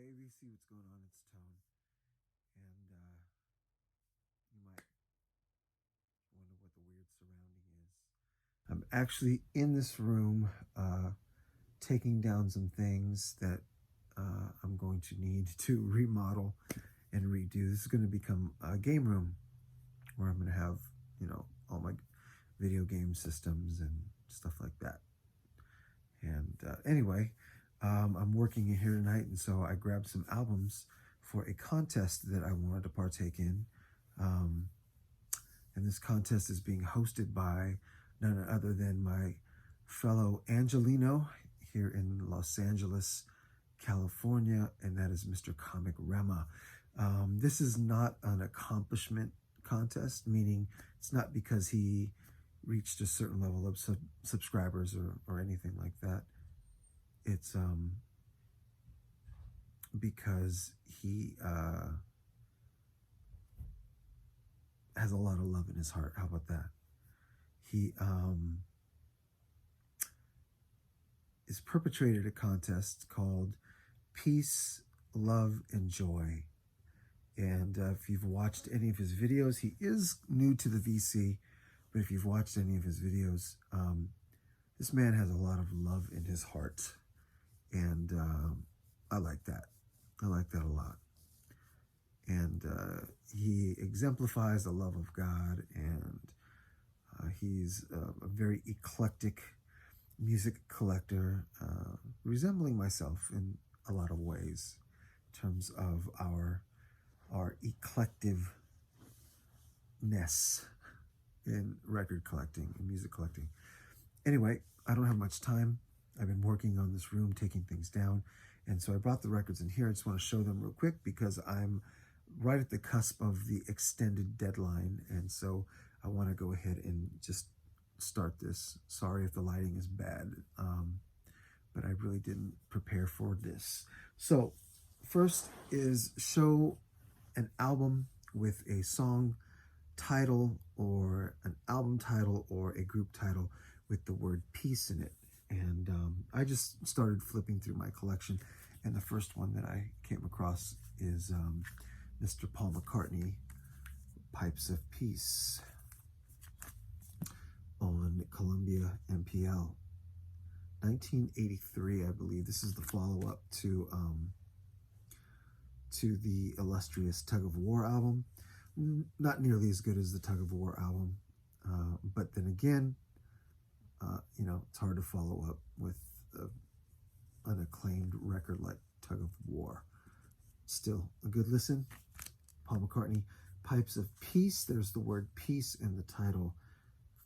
maybe see what's going on in its tone. And you might wonder what the weird surrounding is. I'm actually in this room taking down some things that I'm going to need to remodel and redo. This is going to become a game room where I'm going to have, all my video game systems and stuff like that. And anyway, I'm working in here tonight, and so I grabbed some albums for a contest that I wanted to partake in. And this contest is being hosted by none other than my fellow Angelino here in Los Angeles, California, and that is Mr. Comic Rhema. This is not an accomplishment contest, meaning it's not because he reached a certain level of subscribers or anything like that. It's because he has a lot of love in his heart. How about that? He is perpetrated a contest called Peace, Love, and Joy. And if you've watched any of his videos, he is new to the VC, but if you've watched any of his videos, this man has a lot of love in his heart. And I like that. I like that a lot. And he exemplifies the love of God, and he's a very eclectic music collector, resembling myself in a lot of ways in terms of our eclectiveness in record collecting and music collecting. Anyway, I don't have much time. I've been working on this room, taking things down, and so I brought the records in here. I just want to show them real quick because I'm right at the cusp of the extended deadline, and so I want to go ahead and just start this. Sorry if the lighting is bad, but I really didn't prepare for this. So first is show an album with a song title or an album title or a group title with the word peace in it. And I just started flipping through my collection, and the first one that I came across is Mr. Paul McCartney, Pipes of Peace, on Columbia MPL. 1983, I believe. This is the follow-up to the illustrious Tug of War album. Not nearly as good as the Tug of War album, but then again, it's hard to follow up with an acclaimed record like Tug of War. Still a good listen. Paul McCartney, Pipes of Peace. There's the word peace in the title.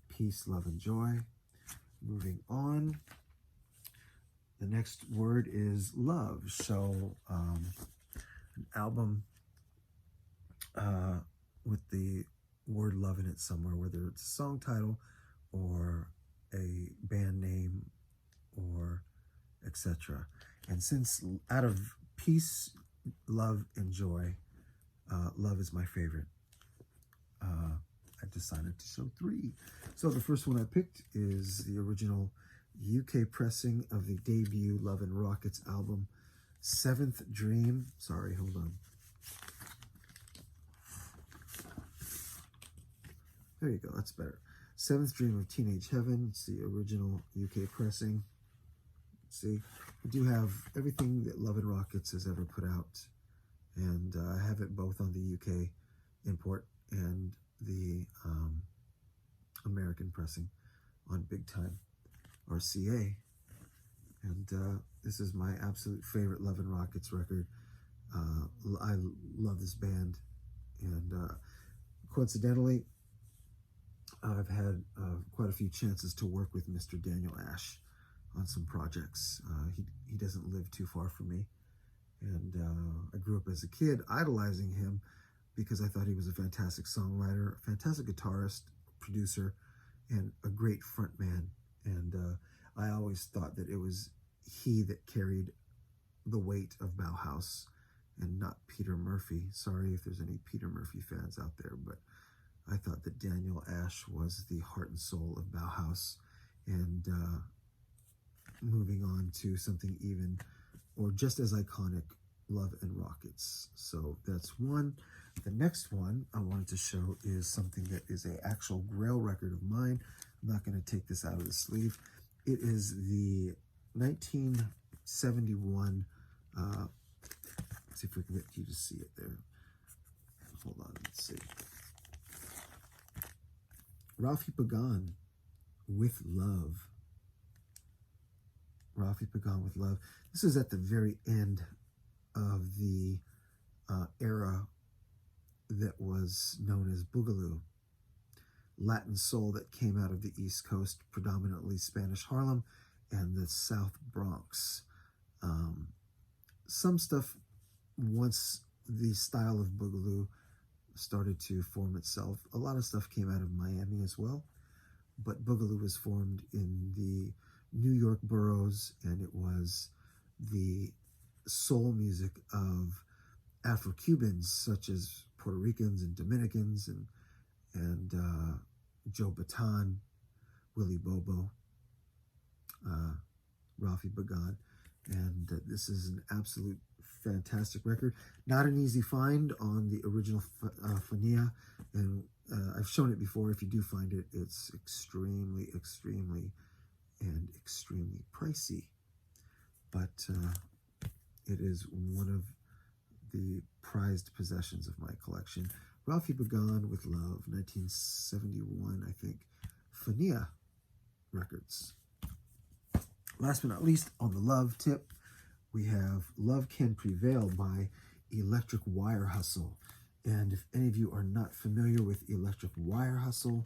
Peace, love, and joy. Moving on. The next word is love. So an album with the word love in it somewhere, whether it's a song title or a band name or etc. And since out of peace, love, and joy, love is my favorite, I decided to show three. So the first one I picked is the original UK pressing of the debut Love and Rockets album, Seventh Dream. Sorry, hold on. There you go, that's better. Seventh Dream of Teenage Heaven. It's the original UK pressing. See, we do have everything that Love and Rockets has ever put out, and I have it both on the UK import and the American pressing on Big Time RCA. And this is my absolute favorite Love and Rockets record. I love this band, and coincidentally, I've had quite a few chances to work with Mr. Daniel Ash on some projects. He doesn't live too far from me, and I grew up as a kid idolizing him because I thought he was a fantastic songwriter, a fantastic guitarist, producer, and a great front man. And I always thought that it was he that carried the weight of Bauhaus and not Peter Murphy. Sorry if there's any Peter Murphy fans out there, but I thought that Daniel Ash was the heart and soul of Bauhaus. And moving on to something even or just as iconic Love and Rockets. So that's one. The next one I wanted to show is something that is an actual Grail record of mine. I'm not going to take this out of the sleeve. It is the 1971. Let's see if we can get you to see it there. Hold on, let's see. Ralphie Pagan with Love. Ralphie Pagan with Love. This is at the very end of the era that was known as Boogaloo, Latin soul that came out of the East Coast, predominantly Spanish Harlem and the South Bronx. Some stuff, once the style of Boogaloo started to form itself, a lot of stuff came out of Miami as well, but Boogaloo was formed in the New York boroughs, and it was the soul music of Afro-Cubans such as Puerto Ricans and Dominicans and Joe Bataan, Willie Bobo, Ralphie Pagan, and this is an absolute fantastic record. Not an easy find on the original Fania, and I've shown it before. If you do find it, it's extremely pricey, but it is one of the prized possessions of my collection. Ralphie Pagan with Love, 1971, I think, Fania Records. Last but not least, on the Love tip, we have Love Can Prevail by Electric Wire Hustle. And if any of you are not familiar with Electric Wire Hustle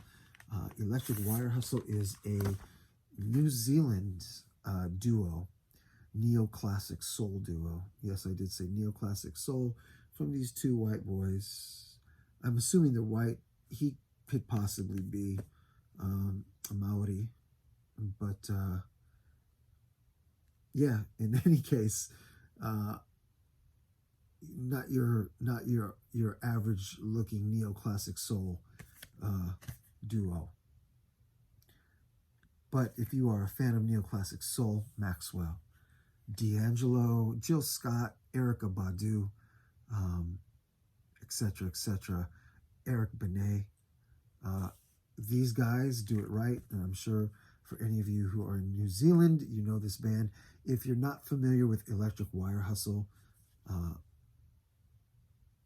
is a New Zealand duo, neoclassic soul duo. Yes, I did say neoclassic soul, from these two white boys. I'm assuming they're white. He could possibly be a Maori, but yeah, in any case, not your average looking neoclassic soul duo. But if you are a fan of neoclassic soul, Maxwell, D'Angelo, Jill Scott, Erykah Badu, etc., Eric Benet. These guys do it right, and I'm sure for any of you who are in New Zealand, you know this band. If you're not familiar with Electric Wire Hustle,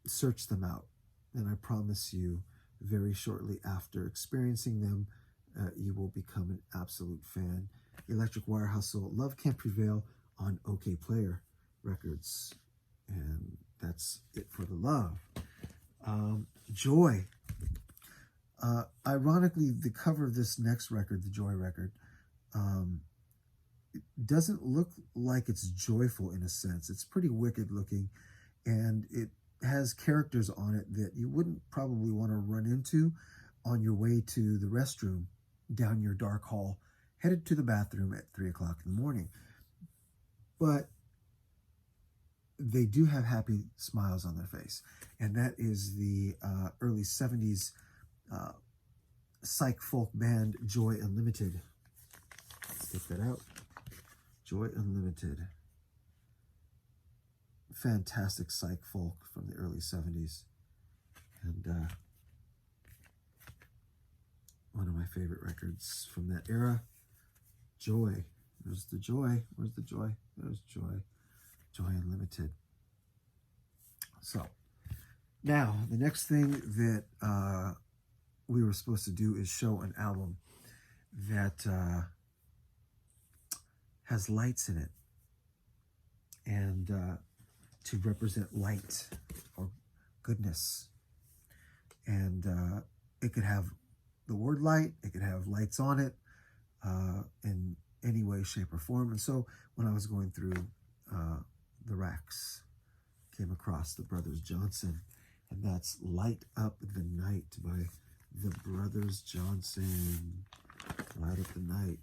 search them out, and I promise you, very shortly after experiencing them, you will become an absolute fan. Electric Wire Hustle, Love Can't Prevail on OK Player Records. And that's it for the Love. Joy. Ironically, the cover of this next record, the Joy record, it doesn't look like it's joyful in a sense. It's pretty wicked looking, and it has characters on it that you wouldn't probably want to run into on your way to the restroom down your dark hall, headed to the bathroom at 3 o'clock in the morning. But they do have happy smiles on their face, and that is the early 70s psych folk band Joy Unlimited. Let's get that out. Joy Unlimited. Fantastic psych folk from the early 70s, and one of my favorite records from that era. Joy. There's the joy. Where's the joy? There's joy. Joy Unlimited. So, now, the next thing that we were supposed to do is show an album that has lights in it, and to represent light or goodness. And it could have the word light, it could have lights on it in any way, shape, or form. And so when I was going through the racks, came across the Brothers Johnson, and that's Light Up the Night by the Brothers Johnson. Light Up the Night.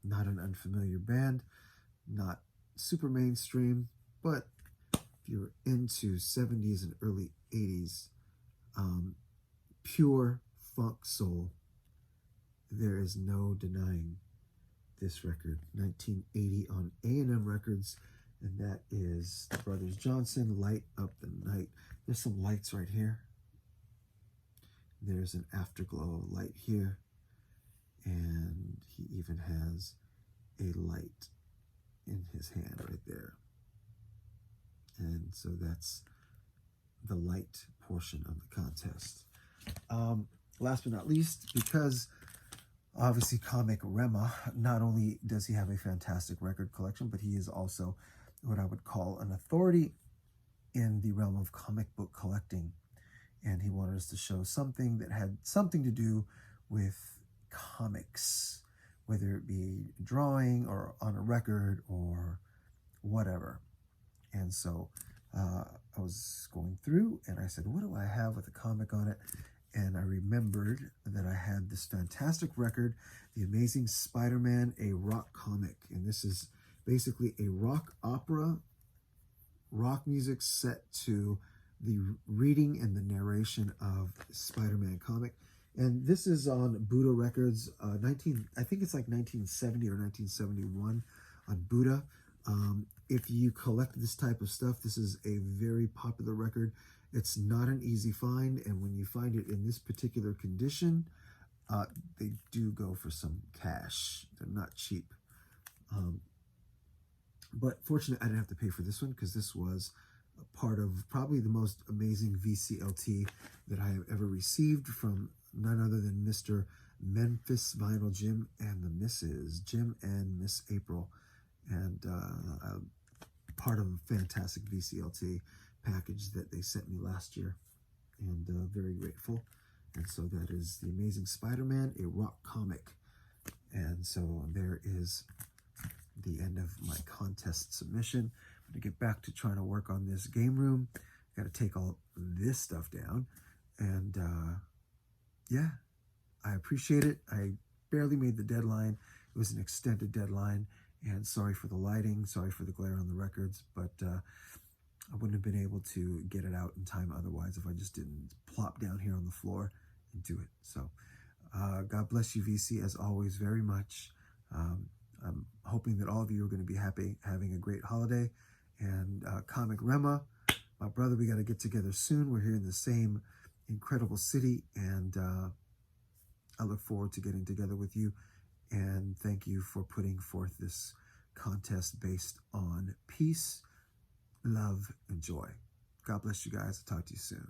Not an unfamiliar band, not super mainstream, but if you're into 70s and early 80s pure funk soul, there is no denying this record. 1980 on A&M Records, And that is the Brothers Johnson, Light Up the Night. There's some lights right here. There's an afterglow light here. And he even has a light in his hand right there. And so that's the light portion of the contest. Last but not least, because obviously comic Rhema, not only does he have a fantastic record collection, but he is also what I would call an authority in the realm of comic book collecting. And he wanted us to show something that had something to do with comics, whether it be drawing or on a record or whatever. And so I was going through and I said, what do I have with a comic on it? And I remembered that I had this fantastic record, The Amazing Spider-Man, a rock comic. And this is basically a rock opera, rock music set to the reading and the narration of Spider-Man comic. And this is on Buddha Records, I think it's like 1970 or 1971 on Buddha. If you collect this type of stuff, this is a very popular record. It's not an easy find, and when you find it in this particular condition, they do go for some cash. They're not cheap. But fortunately, I didn't have to pay for this one because this was a part of probably the most amazing VCLT that I have ever received from none other than Mr. Memphis Vinyl Jim and the Misses, Jim and Miss April. And part of a fantastic VCLT package that they sent me last year, and very grateful. And so that is The Amazing Spider-Man, a rock comic. And so there is the end of my contest submission. I'm going to get back to trying to work on this game room. Got to take all this stuff down. And yeah, I appreciate it. I barely made the deadline. It was an extended deadline. And sorry for the lighting, sorry for the glare on the records, but I wouldn't have been able to get it out in time otherwise if I just didn't plop down here on the floor and do it. So God bless you, VC, as always, very much. I'm hoping that all of you are going to be happy, having a great holiday. And Comic Rhema, my brother, we got to get together soon. We're here in the same incredible city, and I look forward to getting together with you. And thank you for putting forth this contest based on peace, love, and joy. God bless you guys. I'll talk to you soon.